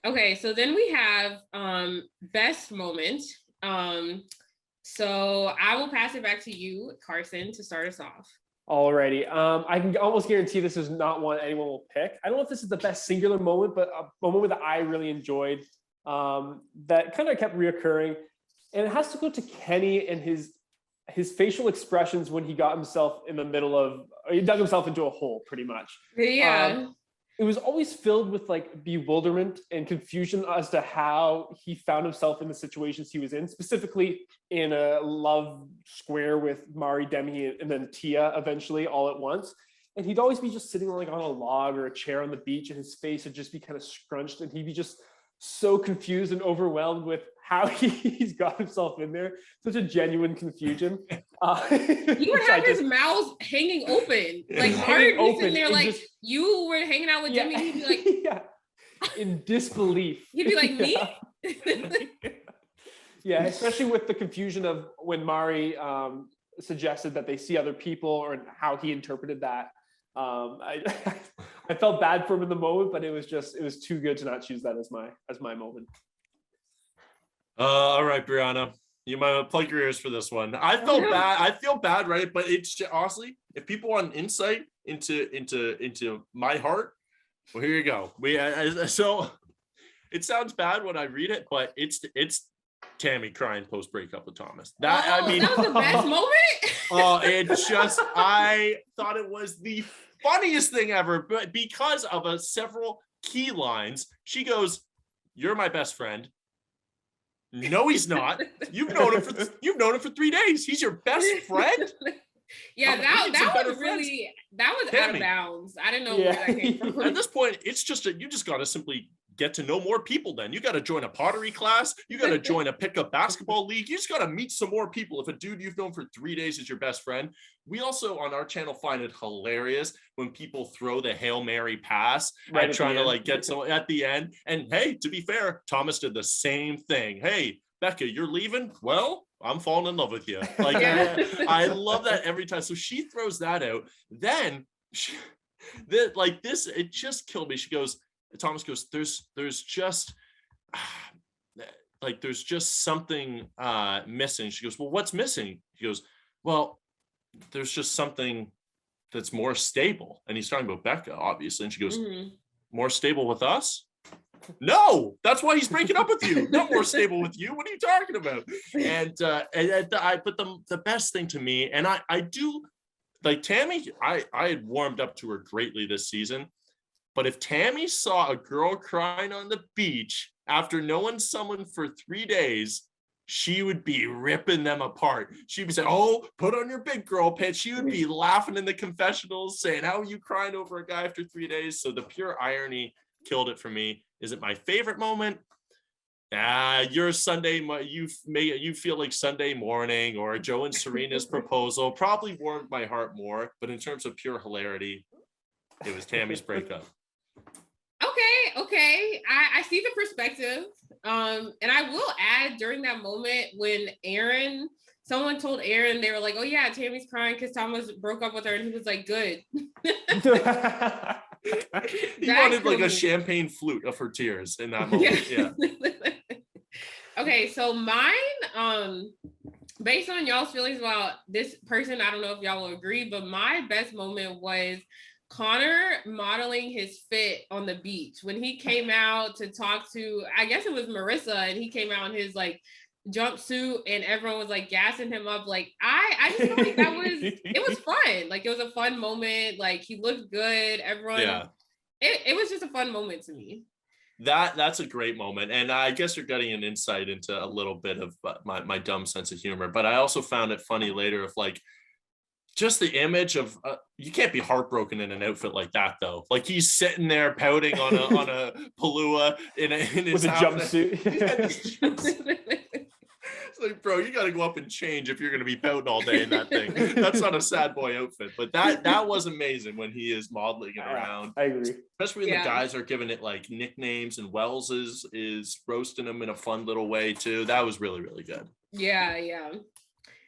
Okay, so then we have best moment. So I will pass it back to you, Carson, to start us off. Alrighty. I can almost guarantee this is not one anyone will pick. I don't know if this is the best singular moment, but a moment that I really enjoyed that kind of kept reoccurring. And it has to go to Kenny and his facial expressions when he got himself in the middle of, he dug himself into a hole pretty much. Yeah. It was always filled with like bewilderment and confusion as to how he found himself in the situations he was in, specifically in a love square with Mari, Demi, and then Tia eventually all at once. And he'd always be just sitting like on a log or a chair on the beach, and his face would just be kind of scrunched, and he'd be just so confused and overwhelmed with how he's got himself in there. Such a genuine confusion. He would have his mouth hanging open. Like Mari would be sitting there like, just, you were hanging out with Demi, he'd be like... Yeah, in disbelief. He'd be like, me? Yeah, especially with the confusion of when Mari suggested that they see other people, or how he interpreted that. I felt bad for him in the moment, but it was too good to not choose that as my moment. All right, Brianna, you might plug your ears for this one. I felt bad. I feel bad, right? But it's just, honestly, if people want insight into my heart, well, here you go. So it sounds bad when I read it, but it's Tammy crying post breakup with Thomas. That was the best moment. I thought it was the funniest thing ever, but because of several key lines, she goes, "You're my best friend." No, he's not. You've known him for 3 days. He's your best friend. Yeah, that was out of bounds. I didn't know where that came from. At this point, it's just you just got to simply get to know more people. Then you got to join a pottery class. You got to join a pickup basketball league. You just got to meet some more people. If a dude you've known for 3 days is your best friend, we also on our channel find it hilarious when people throw the Hail Mary pass right, trying to like get someone at the end. And hey, to be fair, Thomas did the same thing. Hey, Becca, you're leaving? Well, I'm falling in love with you. Like, I love that every time. So she throws that out. Then it just killed me. Thomas goes, there's just something missing. She goes, well, what's missing? He goes, well, there's just something that's more stable. And he's talking about Becca, obviously. And she goes, more stable with us? No, that's why he's breaking up with you. Not more stable with you. What are you talking about? But the best thing to me, and I do like Tammy, I had warmed up to her greatly this season. But if Tammy saw a girl crying on the beach after knowing someone for 3 days, she would be ripping them apart. She'd be saying, oh, put on your big girl pants. She would be laughing in the confessionals saying, how are you crying over a guy after 3 days? So the pure irony killed it for me. Is it my favorite moment? Your Sunday, you feel like Sunday morning, or Joe and Serena's proposal probably warmed my heart more. But in terms of pure hilarity, it was Tammy's breakup. Okay. I see the perspective. And I will add, during that moment when someone told Aaron, they were like, oh yeah, Tammy's crying because Thomas broke up with her, and he was like, good. He wanted like a champagne flute of her tears in that moment. Yeah. Okay, so mine, based on y'all's feelings about this person, I don't know if y'all will agree, but my best moment was Connor modeling his fit on the beach when he came out to talk to, I guess it was Marissa, and he came out in his like jumpsuit, and everyone was like gassing him up. Like I just felt like it was fun. Like it was a fun moment. Like he looked good. Everyone, it was just a fun moment to me. That's a great moment, and I guess you're getting an insight into a little bit of my dumb sense of humor. But I also found it funny later of like, just the image of you can't be heartbroken in an outfit like that though. Like he's sitting there pouting on a palua in his with a jumpsuit. It's like, bro, you got to go up and change if you're going to be pouting all day in that thing. That's not a sad boy outfit. But that was amazing when he is modeling it around. I agree. Especially when the guys are giving it like nicknames, and Wells is roasting him in a fun little way too. That was really, really good. Yeah.